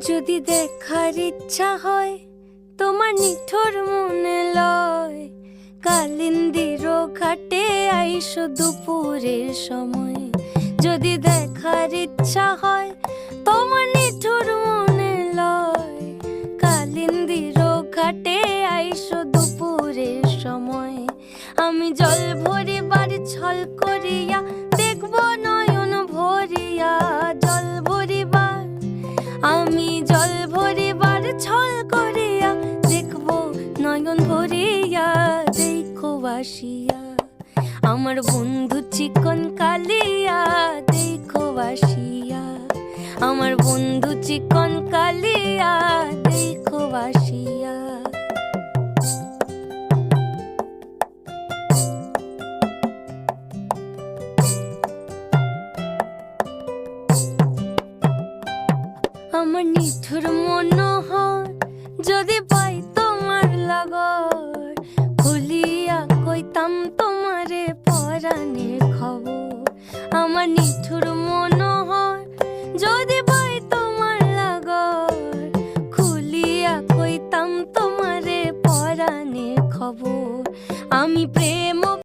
যদি দেখার ইচ্ছা হয় তোমার নিঠুর মনে লয়, কালিন্দির ঘাটে আইসো দুপুরের সময়। যদি দেখার ইচ্ছা হয় তোমার নিঠুর মনে লয়, কালিন্দির ঘাটে আইসো দুপুরের সময়। আমি জল ভরিবার ছল করিয়া দেখব নয়ন ভরিয়া, জল ভরিবার আমি জল ভরিবার ছল করিয়া দেখব নয়ন ভরিয়া। দেখো বাসিয়া আমার বন্ধু চিকন কালিয়া, দেখো বাসিয়া আমার বন্ধু চিকন কালিয়া, দেখো বাসিয়া। আমার নিঠুর মনোহর যদি পাই তোমার লাগর, খুলিয়া কইতাম তোমারে পরাণের খবর। আমার নিঠুর মনোহর যদি পাই তোমার লাগর, খুলিয়া কইতাম তোমারে পরাণের খবর। আমি প্রেম